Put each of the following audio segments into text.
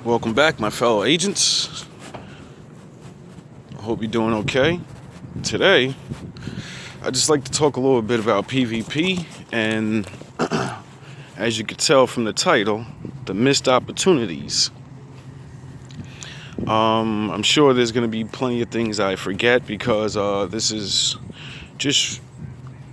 Welcome back, my fellow agents. I hope you're doing okay. Today, I'd just like to talk a little bit about PvP and, as you can tell from the title, the missed opportunities. I'm sure there's going to be plenty of things I forget because this is just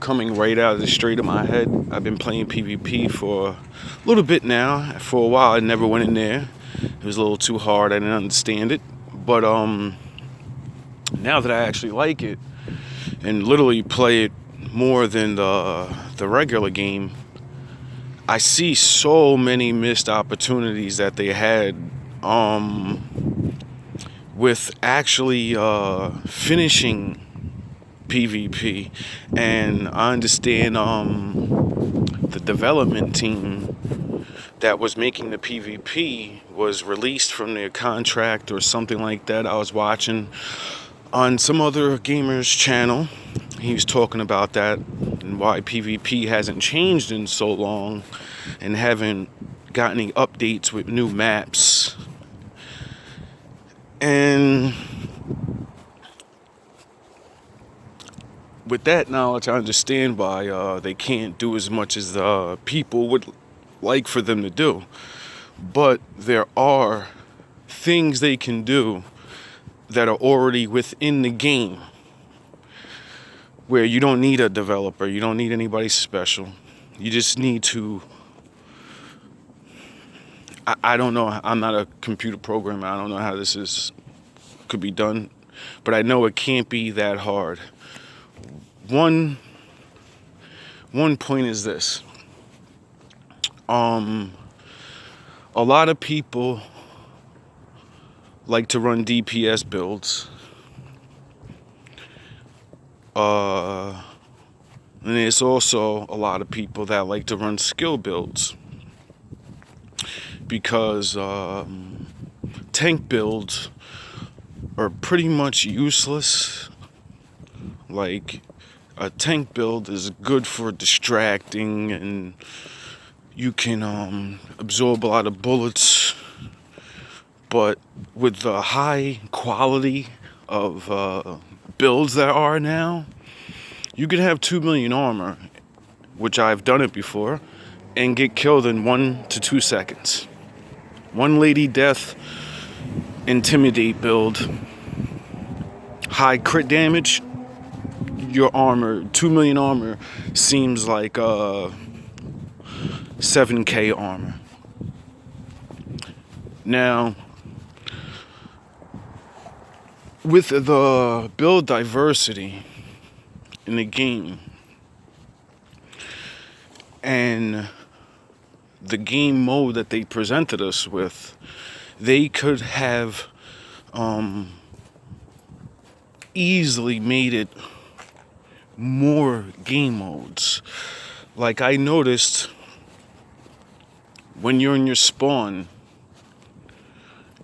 coming right out of the straight of my head. I've been playing PvP for a little bit now. For a while, I never went in there. It was a little too hard. I didn't understand it. But now that I actually like it and literally play it more than the regular game, I see so many missed opportunities that they had with actually finishing PvP. And I understand the development team that was making the PvP was released from their contract or something like that. I was watching on some other gamer's channel. He was talking about that and why PvP hasn't changed in so long and haven't got any updates with new maps. And with that knowledge, I understand why they can't do as much as people would like for them to do. But there are things they can do that are already within the game where you don't need a developer, you don't need anybody special. You just need to, I don't know, I'm not a computer programmer, I don't know how could be done, but I know it can't be that hard. One point is this. A lot of people like to run DPS builds. And there's also a lot of people that like to run skill builds. Because tank builds are pretty much useless. Like, a tank build is good for distracting and you can absorb a lot of bullets, but with the high quality of builds that are now, you could have 2 million armor, which I've done it before, and get killed in 1 to 2 seconds. One lady death, intimidate build, high crit damage, your armor, 2 million armor seems like 7k armor. Now, with the build diversity in the game and the game mode that they presented us with, they could have easily made it more game modes. Like, I noticed when you're in your spawn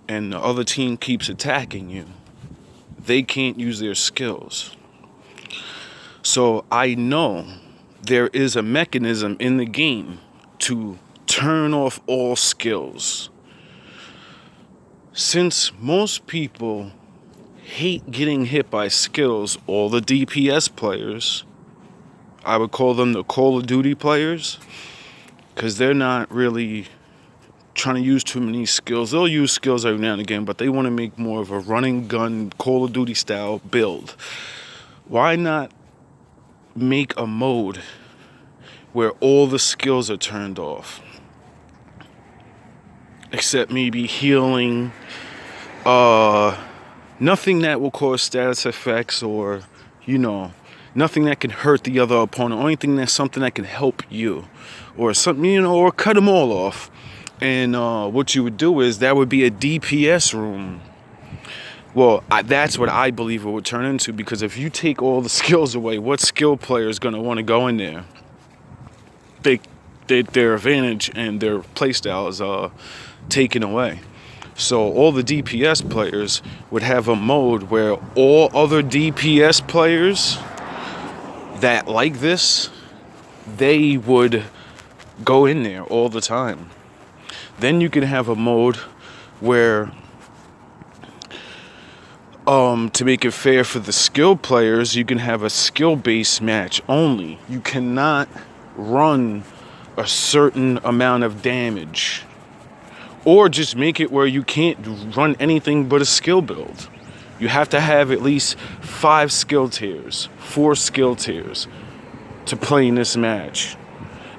and the other team keeps attacking you, they can't use their skills. So I know there is a mechanism in the game to turn off all skills. Since most people hate getting hit by skills, all the DPS players, I would call them the Call of Duty players, because they're not really trying to use too many skills. They'll use skills every now and again, but they want to make more of a running gun Call of Duty style build. Why not make a mode where all the skills are turned off? Except maybe healing, nothing that will cause status effects or, nothing that can hurt the other opponent. Only thing that's something that can help you or something, or cut them all off. And what you would do is that would be a DPS room. Well, that's what I believe it would turn into, because if you take all the skills away, what skill player is going to want to go in there? Their advantage and their playstyle is taken away. So all the DPS players would have a mode where all other DPS players that like this, they would go in there all the time. Then you can have a mode where to make it fair for the skill players, you can have a skill-based match only. You cannot run a certain amount of damage, or just make it where you can't run anything but a skill build. You have to have at least 5 skill tiers, 4 skill tiers to play in this match.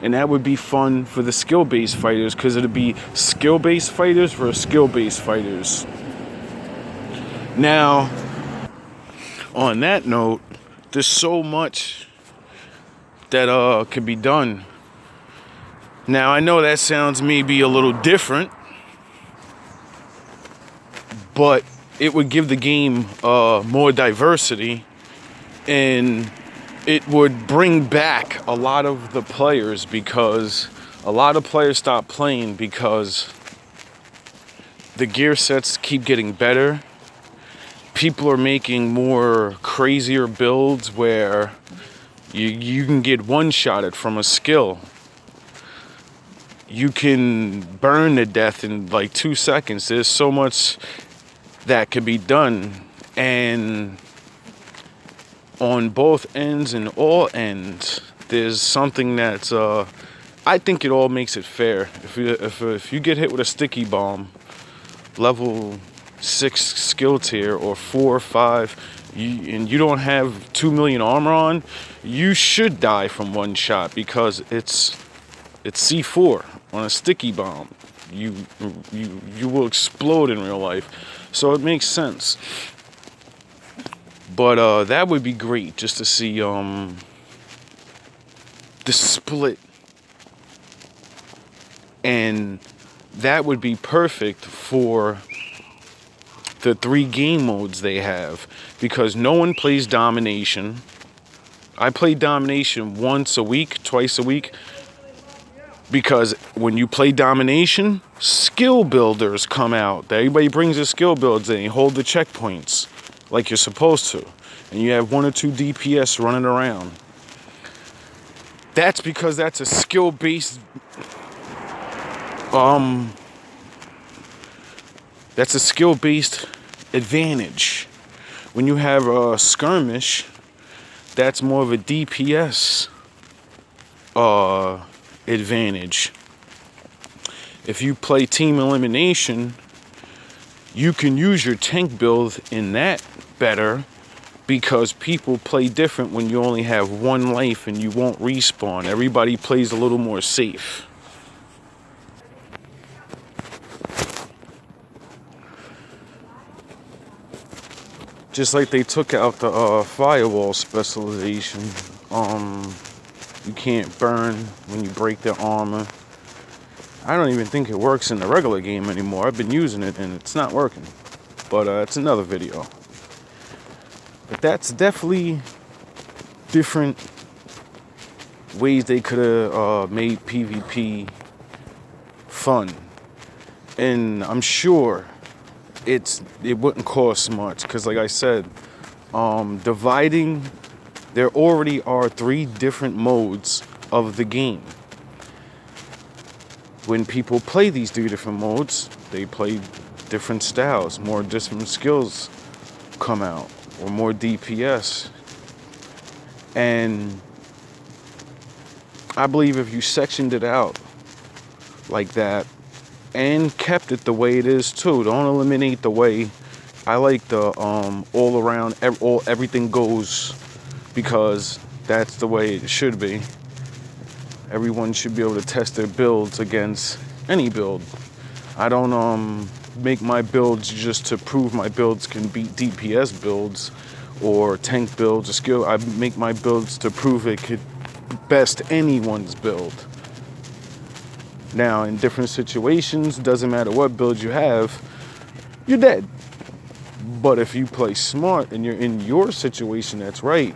And that would be fun for the skill-based fighters, because it'd be skill-based fighters versus skill-based fighters. Now, on that note, there's so much that could be done. Now, I know that sounds maybe a little different, but it would give the game more diversity, and it would bring back a lot of the players, because a lot of players stop playing because the gear sets keep getting better. People are making more crazier builds where you can get one-shotted from a skill. You can burn to death in like 2 seconds. There's so much that can be done, and on both ends and all ends, there's something that's I think it all makes it fair. If you get hit with a sticky bomb, level 6 skill tier or 4 or 5, and you don't have 2 million armor on, you should die from one shot, because it's C4 on a sticky bomb. You will explode in real life, so it makes sense. But that would be great, just to see the split, and that would be perfect for the 3 game modes they have, because no one plays Domination. I play Domination once a week, twice a week, because when you play Domination, skill builders come out. Everybody brings their skill builds and they hold the checkpoints like you're supposed to, and you have 1 or 2 DPS running around. That's because that's a skill-based that's a skill-based advantage. When you have a skirmish, that's more of a DPS advantage. If you play team elimination, you can use your tank build in that better, because people play different when you only have 1 life and you won't respawn. Everybody plays a little more safe. Just like they took out the firewall specialization. You can't burn when you break their armor. I don't even think it works in the regular game anymore. I've been using it and it's not working. But it's another video. But that's definitely different ways they could have made PvP fun. And I'm sure it wouldn't cost much, because like I said, there already are 3 different modes of the game. When people play these 3 different modes, they play different styles, more different skills come out, or more DPS. And I believe if you sectioned it out like that, and kept it the way it is too, don't eliminate the way, I like the all around, everything goes, because that's the way it should be. Everyone should be able to test their builds against any build. I don't make my builds just to prove my builds can beat DPS builds or tank builds or skill. I make my builds to prove it could best anyone's build. Now, in different situations, doesn't matter what build you have, you're dead. But if you play smart and you're in your situation that's right,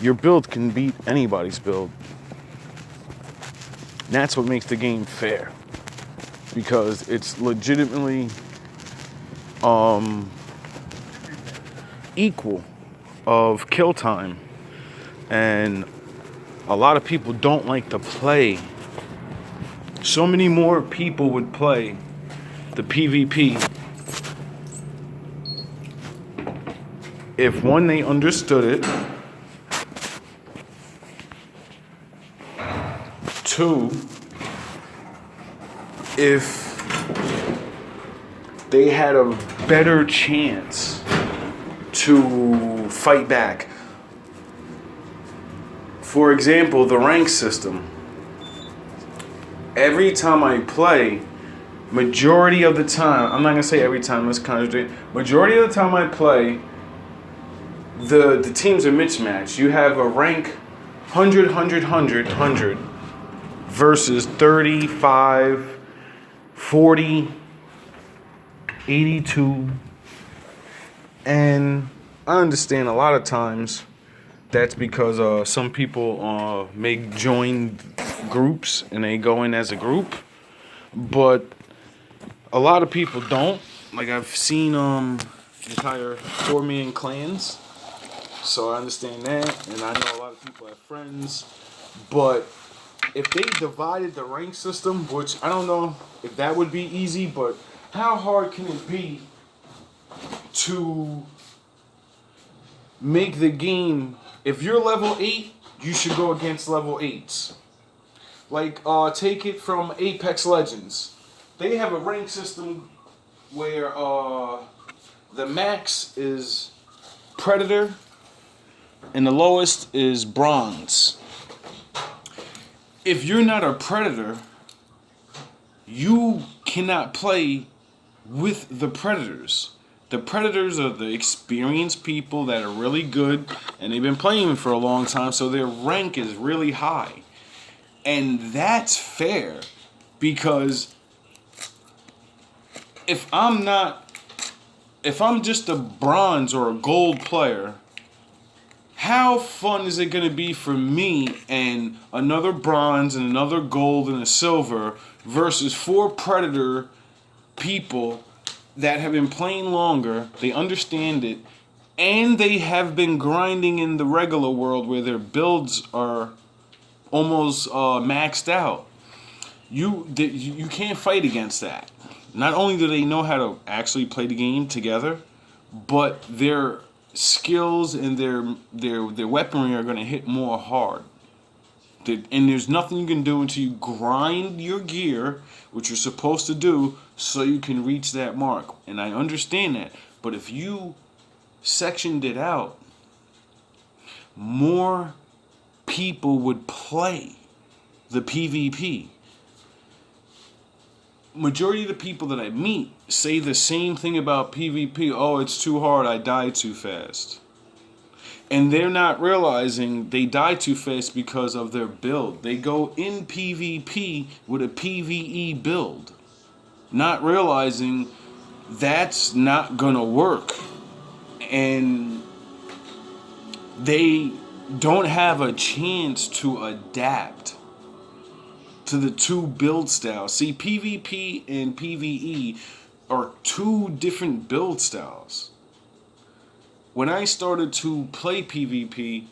your build can beat anybody's build. And that's what makes the game fair, because it's legitimately equal of kill time. And a lot of people don't like to play. So many more people would play the PvP, if one, they understood it, two, if they had a better chance to fight back. For example, the rank system. Every time I play, majority of the time, I'm not gonna say every time, let's contradict. Majority of the time I play, the teams are mismatched. You have a rank 100 versus 35, 40, 82, and I understand a lot of times that's because some people make join groups and they go in as a group, but a lot of people don't. Like I've seen entire 4-man clans, so I understand that, and I know a lot of people have friends, but if they divided the rank system, which I don't know if that would be easy, but how hard can it be to make the game? If you're level 8, you should go against level 8s. Like, take it from Apex Legends. They have a rank system where the max is Predator and the lowest is Bronze. If you're not a Predator, you cannot play with the Predators. The Predators are the experienced people that are really good, and they've been playing for a long time, so their rank is really high. And that's fair, because if I'm just a bronze or a gold player, how fun is it going to be for me and another bronze and another gold and a silver versus 4 Predator people that have been playing longer, they understand it, and they have been grinding in the regular world where their builds are almost maxed out. You can't fight against that. Not only do they know how to actually play the game together, but their skills and their weaponry are going to hit more hard. And there's nothing you can do until you grind your gear, which you're supposed to do, so you can reach that mark. And I understand that. But if you sectioned it out, more people would play the PvP. Majority of the people that I meet say the same thing about PvP. Oh, it's too hard. I die too fast. And they're not realizing they die too fast because of their build. They go in PvP with a PvE build, not realizing that's not gonna work. And they don't have a chance to adapt to the two build styles. See, PvP and PvE are two different build styles. When I started to play PvP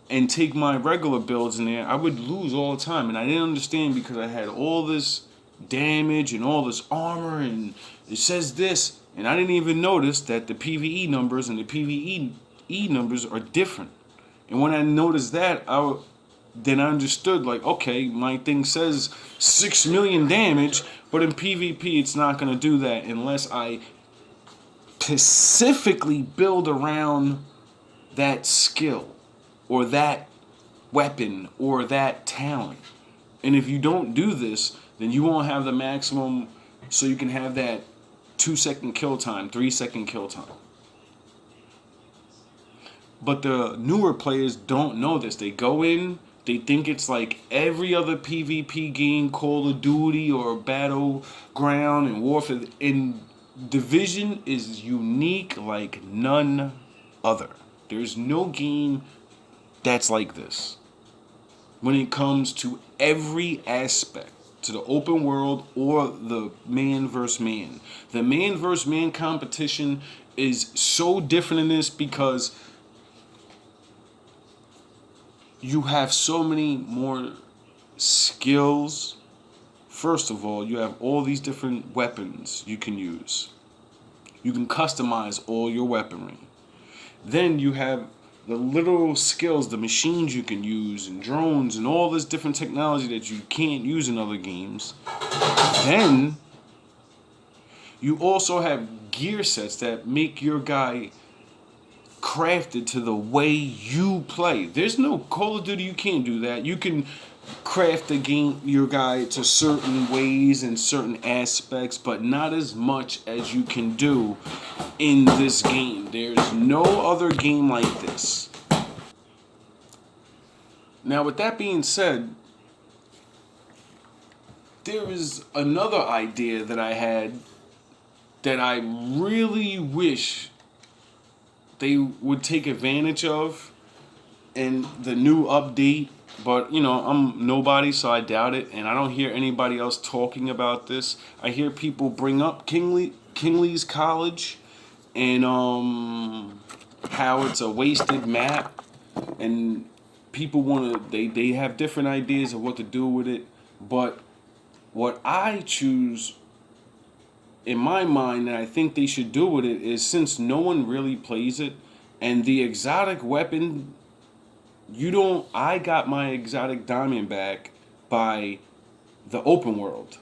and take my regular builds in there, I would lose all the time. And I didn't understand because I had all this damage and all this armor and it says this. And I didn't even notice that the PvE numbers and the PvE numbers are different. And when I noticed that, then I understood, like, okay, my thing says 6 million damage, but in PvP it's not going to do that unless I specifically build around that skill or that weapon or that talent. And if you don't do this, then you won't have the maximum, so you can have that 2-second kill time, 3-second kill time. But the newer players don't know this. They go in, they think it's like every other PvP game, Call of Duty or Battleground and Warfare, and Division is unique like none other. There's no game that's like this when it comes to every aspect, to the open world or the man versus man. The man versus man competition is so different in this because you have so many more skills First of all, you have all these different weapons you can use. You can customize all your weaponry. Then you have the literal skills, the machines you can use, and drones, and all this different technology that you can't use in other games. Then you also have gear sets that make your guy crafted to the way you play. There's no Call of Duty, you can't do that. You can craft the game, your guy, to certain ways and certain aspects, but not as much as you can do in this game. There's no other game like this. Now, with that being said, there is another idea that I had that I really wish they would take advantage of in the new update. But, I'm nobody, so I doubt it. And I don't hear anybody else talking about this. I hear people bring up Kingsley's College and how it's a wasted map. And people they have different ideas of what to do with it. But what I choose in my mind that I think they should do with it is, since no one really plays it, and the exotic weapon, I got my exotic diamond back by the open world.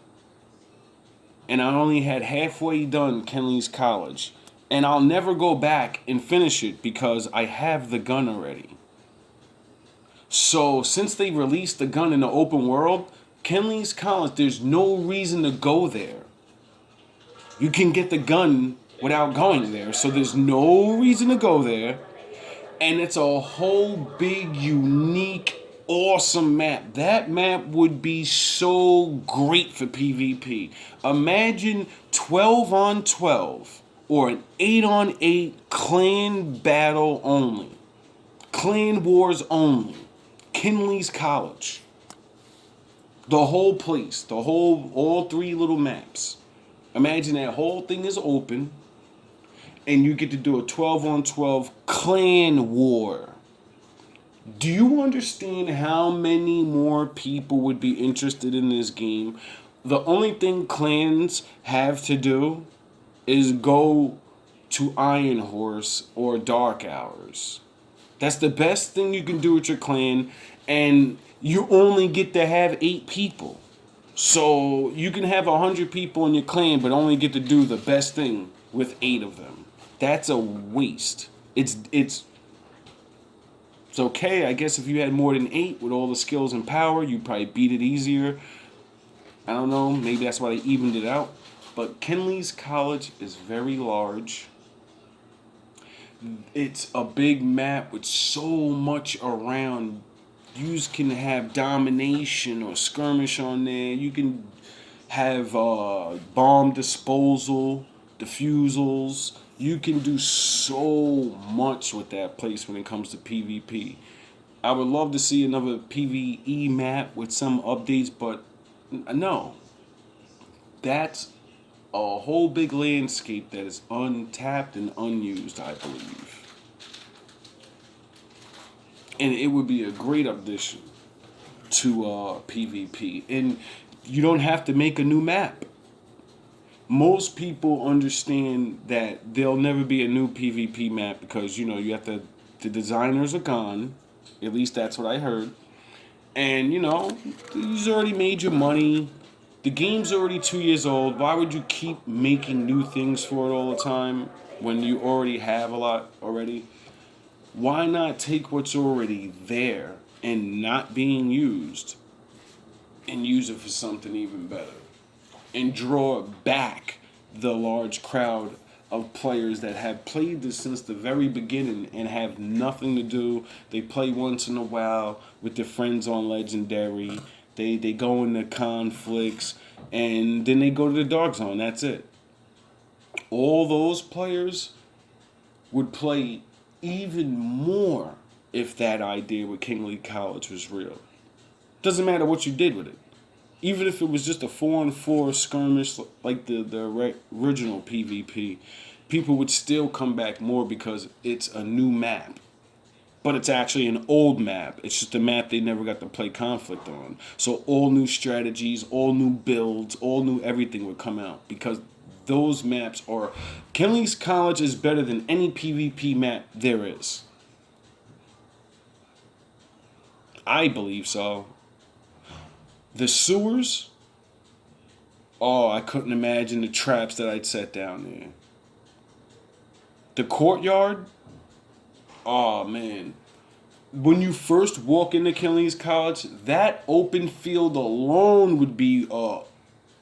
And I only had halfway done Kingsley's College. And I'll never go back and finish it because I have the gun already. So since they released the gun in the open world, Kingsley's College, there's no reason to go there. You can get the gun without going there, so there's no reason to go there. And it's a whole big, unique, awesome map. That map would be so great for PvP. Imagine 12 on 12 or an 8 on 8 clan battle only. Clan wars only. Kingsley's College. The whole place, all three little maps. Imagine that whole thing is open, and you get to do a 12 on 12 clan war. Do you understand how many more people would be interested in this game? The only thing clans have to do is go to Iron Horse or Dark Hours. That's the best thing you can do with your clan, and you only get to have 8 people. So you can have 100 people in your clan, but only get to do the best thing with 8 of them. That's a waste. It's okay, I guess if you had more than 8 with all the skills and power, you'd probably beat it easier. I don't know, maybe that's why they evened it out. But Kingsley's College is very large. It's a big map with so much around. You can have domination or skirmish on there. You can have bomb disposal, defusals. You can do so much with that place when it comes to PvP. I would love to see another PvE map with some updates, but no. That's a whole big landscape that is untapped and unused, I believe. And it would be a great addition to PvP. And you don't have to make a new map. Most people understand that there'll never be a new PvP map because, you have the designers are gone. At least that's what I heard. And, you've already made your money. The game's already 2 years old. Why would you keep making new things for it all the time when you already have a lot already? Why not take what's already there and not being used and use it for something even better? And draw back the large crowd of players that have played this since the very beginning and have nothing to do. They play once in a while with their friends on Legendary. They go into conflicts, and then they go to the Dark Zone. That's it. All those players would play even more if that idea with Kingsley College was real. Doesn't matter what you did with it. Even if it was just a 4-on-4 skirmish like the original PvP, people would still come back more because it's a new map. but it's actually an old map. It's just a map they never got to play Conflict on. So all new strategies, all new builds, all new everything would come out because those maps are. Killing's College is better than any PvP map there is. I believe so. The sewers. Oh, I couldn't imagine the traps that I'd set down there. The courtyard. Oh man. When you first walk into Killing's College, that open field alone would be a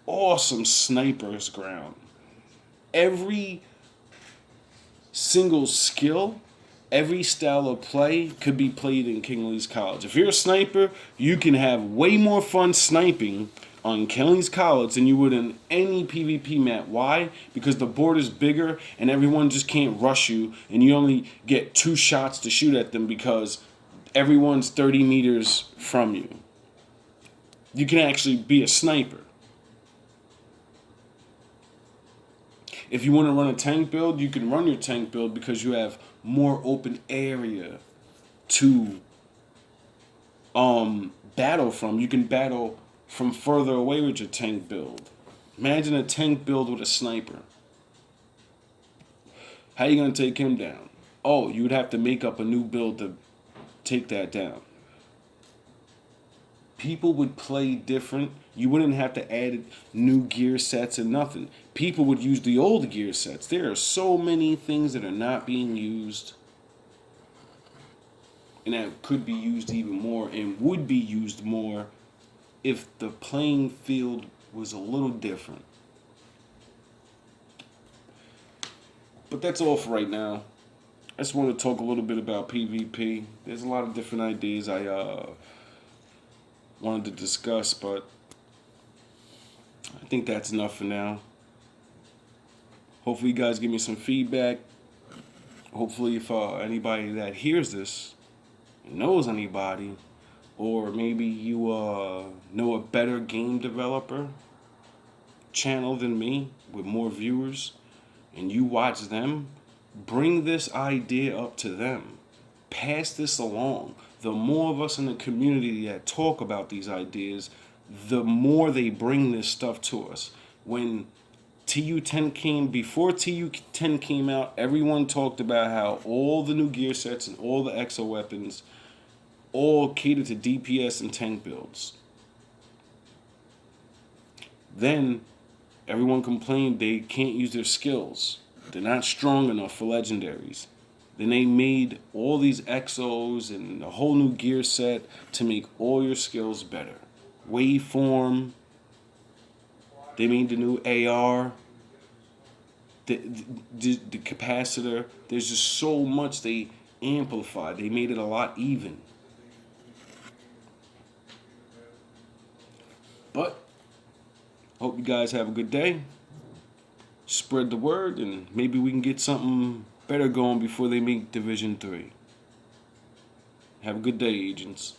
awesome sniper's ground. Every single skill, every style of play could be played in Killing's College. If you're a sniper, you can have way more fun sniping on Killing's College than you would in any PvP map. Why? Because the board is bigger and everyone just can't rush you, and you only get 2 shots to shoot at them because everyone's 30 meters from you. You can actually be a sniper. If you want to run a tank build, you can run your tank build because you have more open area to battle from. You can battle from further away with your tank build. Imagine a tank build with a sniper. How are you going to take him down? Oh, you would have to make up a new build to take that down. People would play different. You wouldn't have to add new gear sets and nothing. People would use the old gear sets. There are so many things that are not being used, and that could be used even more and would be used more if the playing field was a little different. But that's all for right now. I just want to talk a little bit about PvP. There's a lot of different ideas I wanted to discuss, but I think that's enough for now. Hopefully you guys give me some feedback. Hopefully if anybody that hears this knows anybody, or maybe you know a better game developer channel than me with more viewers, and you watch them, bring this idea up to them. Pass this along. The more of us in the community that talk about these ideas, the more they bring this stuff to us. When before TU10 came out, everyone talked about how all the new gear sets and all the exo weapons all catered to DPS and tank builds. Then everyone complained they can't use their skills. They're not strong enough for legendaries. Then they made all these exos and a whole new gear set to make all your skills better. Waveform. They made the new AR. The capacitor. There's just so much they amplified. They made it a lot even. But hope you guys have a good day. Spread the word, and maybe we can get something better going before they make Division 3. Have a good day, agents.